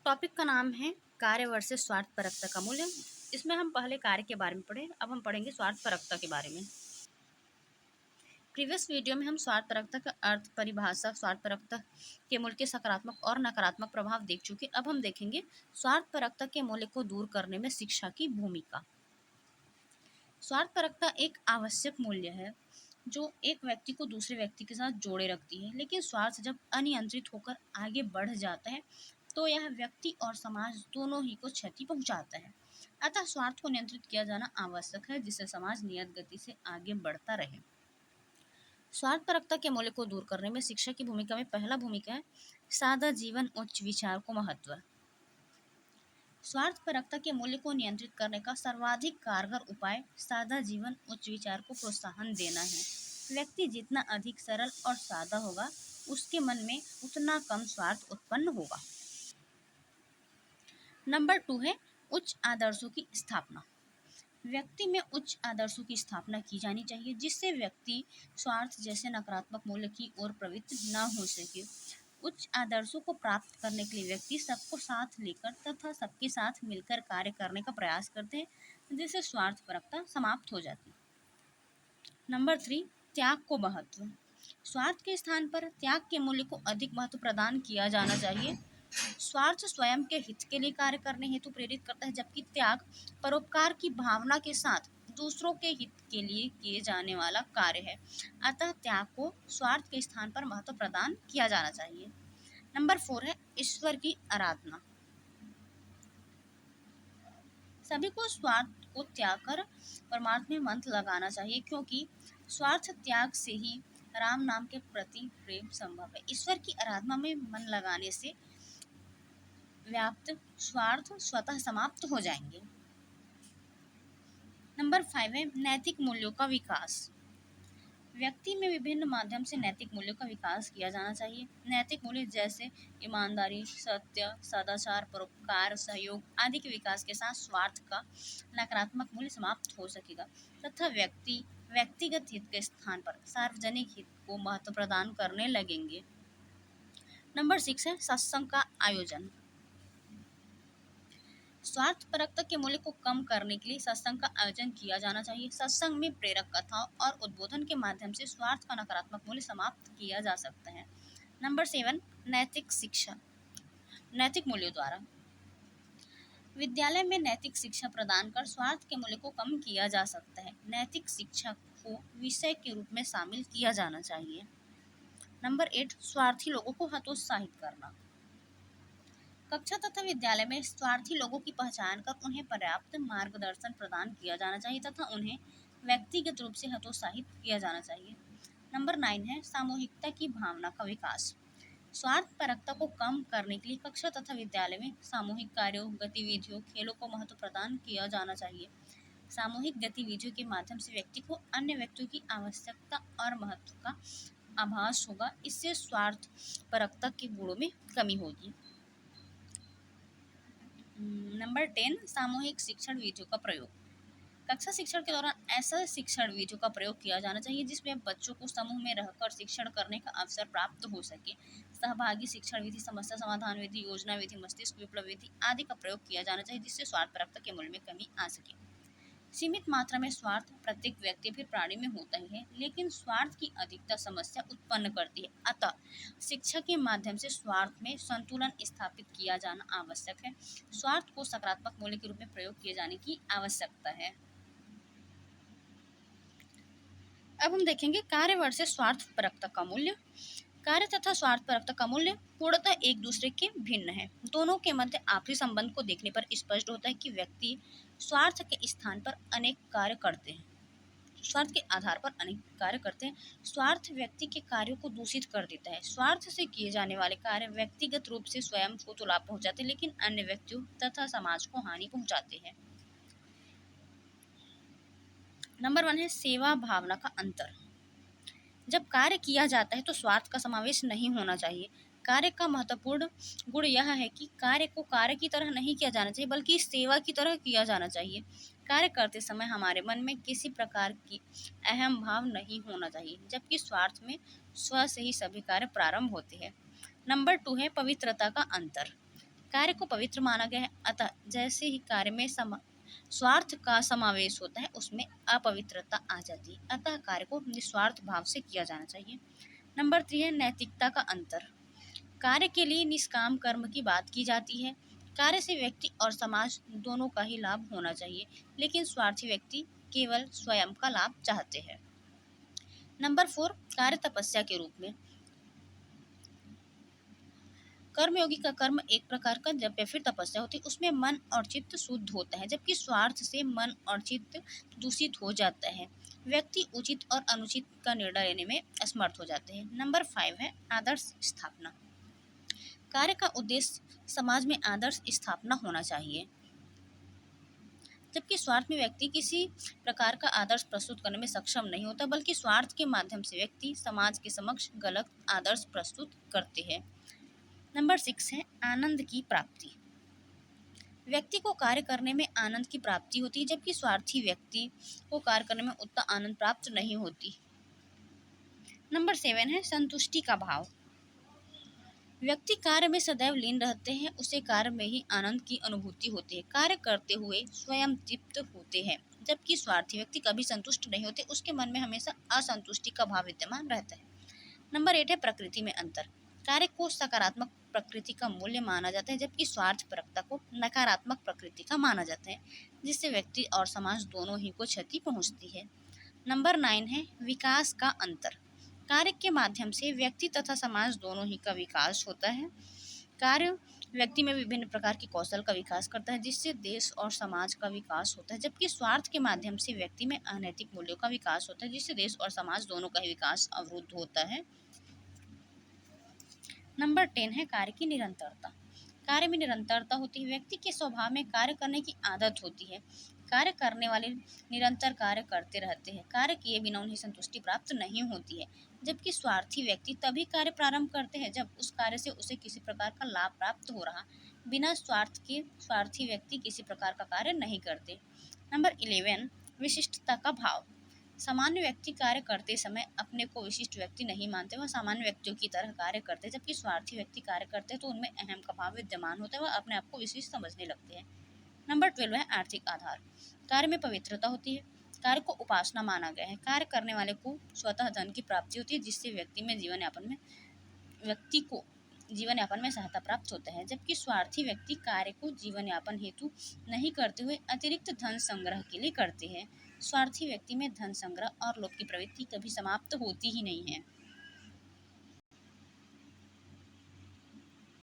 Topic का नाम है कार्य वर्सेस स्वार्थपरकता का मूल्य। इसमें हम पहले कार्य के बारे में पढ़े, अब हम पढ़ेंगे स्वार्थपरकता के बारे में। प्रीवियस वीडियो में हम स्वार्थपरकता का अर्थ, परिभाषा, स्वार्थपरकता के मूल्य के सकारात्मक और नकारात्मक प्रभाव देख चुके। अब हम देखेंगे स्वार्थपरकता के मूल्य को दूर करने में शिक्षा की भूमिका। स्वार्थपरकता एक आवश्यक मूल्य है जो एक व्यक्ति को दूसरे व्यक्ति के साथ जोड़े रखती है, लेकिन स्वार्थ जब अनियंत्रित होकर आगे बढ़ जाता है तो यह व्यक्ति और समाज दोनों ही को क्षति पहुंचाता है। अतः स्वार्थ को नियंत्रित किया जाना आवश्यक है, जिससे समाज नियत गति से आगे बढ़ता रहे। स्वार्थपरकता के मूल्य को दूर करने में शिक्षा की भूमिका में पहला भूमिका है सादा जीवन उच्च विचार को महत्व। स्वार्थपरकता के मूल्य को नियंत्रित करने का सर्वाधिक कारगर उपाय सादा जीवन उच्च विचार को प्रोत्साहन देना है। व्यक्ति जितना अधिक सरल और सादा होगा, उसके मन में उतना कम स्वार्थ उत्पन्न होगा। नंबर 2 है उच्च आदर्शों की स्थापना। व्यक्ति में उच्च आदर्शों की स्थापना की जानी चाहिए, जिससे व्यक्ति स्वार्थ जैसे नकारात्मक मूल्य की ओर प्रवृत्त न हो सके। उच्च आदर्शों को प्राप्त करने के लिए व्यक्ति सबको साथ लेकर तथा सबके साथ मिलकर कार्य करने का प्रयास करते हैं, जिससे स्वार्थपरकता समाप्त हो जाती है। नंबर 3, त्याग को महत्व। स्वार्थ के स्थान पर त्याग के मूल्य को अधिक महत्व प्रदान किया जाना चाहिए। स्वार्थ स्वयं के हित के लिए कार्य करने हेतु प्रेरित करता है, जबकि त्याग परोपकार की भावना के साथ दूसरों के हित के लिए किए जाने वाला कार्य है। अतः त्याग को स्वार्थ के स्थान पर महत्व प्रदान किया जाना चाहिए। नंबर 4 है ईश्वर की आराधना। सभी को स्वार्थ को त्याग कर परमार्थ में मन लगाना चाहिए, क्योंकि स्वार्थ त्याग से ही राम नाम के प्रति प्रेम संभव है। ईश्वर की आराधना में मन लगाने से व्याप्त स्वार्थ स्वतः समाप्त हो जाएंगे। नंबर 5 है नैतिक मूल्यों का विकास। व्यक्ति में विभिन्न माध्यम से नैतिक मूल्यों का विकास किया जाना चाहिए। नैतिक मूल्य जैसे ईमानदारी, सत्य, सदाचार, परोपकार, सहयोग आदि के विकास के साथ स्वार्थ का नकारात्मक मूल्य समाप्त हो सकेगा तथा व्यक्ति व्यक्तिगत हित के स्थान पर सार्वजनिक हित को महत्व प्रदान करने लगेंगे। नंबर 6 है सत्संग का आयोजन। स्वार्थपरकता के मूल्य को कम करने के लिए सत्संग का आयोजन किया जाना चाहिए। सत्संग में प्रेरक कथाओं और उद्बोधन के माध्यम से स्वार्थ का नकारात्मक मूल्य समाप्त किया जा सकता है। नंबर 7 नैतिक शिक्षा। नैतिक मूल्यों द्वारा विद्यालय में नैतिक शिक्षा प्रदान कर स्वार्थ के मूल्य को कम किया जा सकता है। नैतिक शिक्षा को विषय के रूप में शामिल किया जाना चाहिए। नंबर 8 स्वार्थी लोगों को हतोत्साहित करना। कक्षा तथा विद्यालय में स्वार्थी लोगों की पहचान कर उन्हें पर्याप्त मार्गदर्शन प्रदान किया जाना चाहिए तथा उन्हें व्यक्तिगत रूप से हतोत्साहित किया जाना चाहिए। नंबर 9 है सामूहिकता की भावना का विकास। स्वार्थपरकता को कम करने के लिए कक्षा तथा विद्यालय में सामूहिक कार्यों, गतिविधियों, खेलों को महत्व प्रदान किया जाना चाहिए। सामूहिक गतिविधियों के माध्यम से व्यक्ति को अन्य व्यक्तियों की आवश्यकता और महत्व का आभास होगा। इससे स्वार्थपरकता के गुणों में कमी होगी। नंबर 10 सामूहिक शिक्षण विधियों का प्रयोग। कक्षा शिक्षण के दौरान ऐसा शिक्षण विधियों का प्रयोग किया जाना चाहिए जिसमें बच्चों को समूह में रहकर शिक्षण करने का अवसर प्राप्त हो सके। सहभागी शिक्षण विधि, समस्या समाधान विधि, योजना विधि, मस्तिष्क विप्लव विधि आदि का प्रयोग किया जाना चाहिए, जिससे स्वार्थपरकता के मूल्य में कमी आ सके। सीमित मात्रा में स्वार्थ प्रत्येक व्यक्ति फिर प्राणी में होता ही है, लेकिन स्वार्थ की अधिकता समस्या उत्पन्न करती है। अतः शिक्षा के माध्यम से स्वार्थ में संतुलन स्थापित किया जाना आवश्यक है। स्वार्थ को सकारात्मक मूल्य के रूप में प्रयोग किए जाने की आवश्यकता है। अब हम देखेंगे कार्य वर्सेस स्वार्थपरकता का मूल्य। कार्य तथा स्वार्थपरकता का मूल्य पूर्णतः एक दूसरे के भिन्न है। दोनों के मध्य आपसी संबंध को देखने पर स्पष्ट होता है कि व्यक्ति स्वार्थ के स्थान पर अनेक कार्य करते हैं। स्वार्थ के आधार पर अनेक कार्य करते हैं। स्वार्थ व्यक्ति के कार्यों को दूषित कर देता है। स्वार्थ से किए जाने वाले कार्य व्यक्तिगत रूप से स्वयं को तो लाभ पहुंचाते हैं, लेकिन अन्य व्यक्तियों तथा समाज को हानि पहुंचाते हैं। नंबर 1 है सेवा भावना का अंतर। जब कार्य किया जाता है तो स्वार्थ का समावेश नहीं होना चाहिए। कार्य का महत्वपूर्ण गुण यह है कि कार्य को कार्य की तरह नहीं किया जाना चाहिए, बल्कि सेवा की तरह किया जाना चाहिए। कार्य करते समय हमारे मन में किसी प्रकार की अहम भाव नहीं होना चाहिए, जबकि स्वार्थ में स्व से ही सभी कार्य प्रारंभ होते हैं। नंबर 2 है पवित्रता का अंतर। कार्य को पवित्र माना गया है, अतः जैसे ही कार्य में स्वार्थ का समावेश होता है उसमें अपवित्रता आ जाती है, अतः कार्य को निस्वार्थ भाव से किया जाना चाहिए। नंबर 3 है नैतिकता का अंतर। कार्य के लिए निष्काम कर्म की बात की जाती है। कार्य से व्यक्ति और समाज दोनों का ही लाभ होना चाहिए, लेकिन स्वार्थी व्यक्ति केवल स्वयं का लाभ चाहते हैं। नंबर 4 कार्य तपस्या के रूप में। कर्मयोगी का कर्म एक प्रकार का जब या फिर तपस्या होती है, उसमें मन और चित्त शुद्ध होता है, जबकि स्वार्थ से मन और चित्त दूषित हो जाता है। व्यक्ति उचित और अनुचित का निर्णय लेने में असमर्थ हो जाते हैं। नंबर 5 है आदर्श स्थापना। कार्य का उद्देश्य समाज में आदर्श स्थापना होना चाहिए, जबकि स्वार्थ में व्यक्ति किसी प्रकार का आदर्श प्रस्तुत करने में सक्षम नहीं होता, बल्कि स्वार्थ के माध्यम से व्यक्ति समाज के समक्ष गलत आदर्श प्रस्तुत करते हैं। नंबर 6 है आनंद की प्राप्ति। व्यक्ति को कार्य करने में आनंद की प्राप्ति होती है, जबकि स्वार्थी व्यक्ति को कार्य करने में उतना आनंद प्राप्त नहीं होती। नंबर 7 है संतुष्टि का भाव। व्यक्ति कार्य में सदैव लीन रहते हैं, उसे कार्य में ही आनंद की अनुभूति होती है, कार्य करते हुए स्वयं तृप्त होते हैं, जबकि स्वार्थी व्यक्ति कभी संतुष्ट नहीं होते, उसके मन में हमेशा असंतुष्टि का भाव विद्यमान रहता है। नंबर 8 है प्रकृति में अंतर। कार्य को सकारात्मक प्रकृति का मूल्य माना जाता है, जबकि स्वार्थपरकता को नकारात्मक प्रकृति का माना जाता है, जिससे व्यक्ति और समाज दोनों ही को क्षति पहुंचती है। नंबर 9 है विकास का अंतर। कार्य के माध्यम से व्यक्ति तथा समाज दोनों ही का विकास होता है। कार्य व्यक्ति में विभिन्न प्रकार के कौशल का विकास करता है, जिससे देश और समाज का विकास होता है, जबकि स्वार्थ के माध्यम से व्यक्ति में अनैतिक मूल्यों का विकास होता है, जिससे देश और समाज दोनों का ही विकास अवरुद्ध होता है। नंबर 10 है कार्य की निरंतरता। कार्य में निरंतरता होती है, व्यक्ति के स्वभाव में कार्य करने की आदत होती है। कार्य करने वाले निरंतर कार्य करते रहते हैं, कार्य किए बिना उन्हें संतुष्टि प्राप्त नहीं होती है, जबकि स्वार्थी व्यक्ति तभी कार्य प्रारंभ करते हैं जब उस कार्य से उसे किसी प्रकार का लाभ प्राप्त हो रहा। बिना स्वार्थ के स्वार्थी व्यक्ति किसी प्रकार का कार्य नहीं करते। नंबर 11 विशिष्टता का भाव। सामान्य व्यक्ति कार्य करते समय अपने को विशिष्ट व्यक्ति नहीं मानते, वह सामान्य व्यक्तियों की तरह कार्य करते, जबकि स्वार्थी व्यक्ति कार्य करते हैं तो उनमें अहम का भाव विद्यमान होता है, वह अपने आप को विशिष्ट समझने लगते हैं। नंबर 12 है आर्थिक आधार। कार्य में पवित्रता होती है, कार्य को उपासना माना गया है, कार्य करने वाले को स्वतः धन की प्राप्ति होती है, जिससे व्यक्ति को जीवन यापन में सहायता प्राप्त होता है, जबकि स्वार्थी व्यक्ति कार्य को जीवन यापन हेतु नहीं करते हुए अतिरिक्त धन संग्रह के लिए करते हैं। स्वार्थी व्यक्ति में धन संग्रह और लोभ की प्रवृत्ति कभी समाप्त होती ही नहीं है।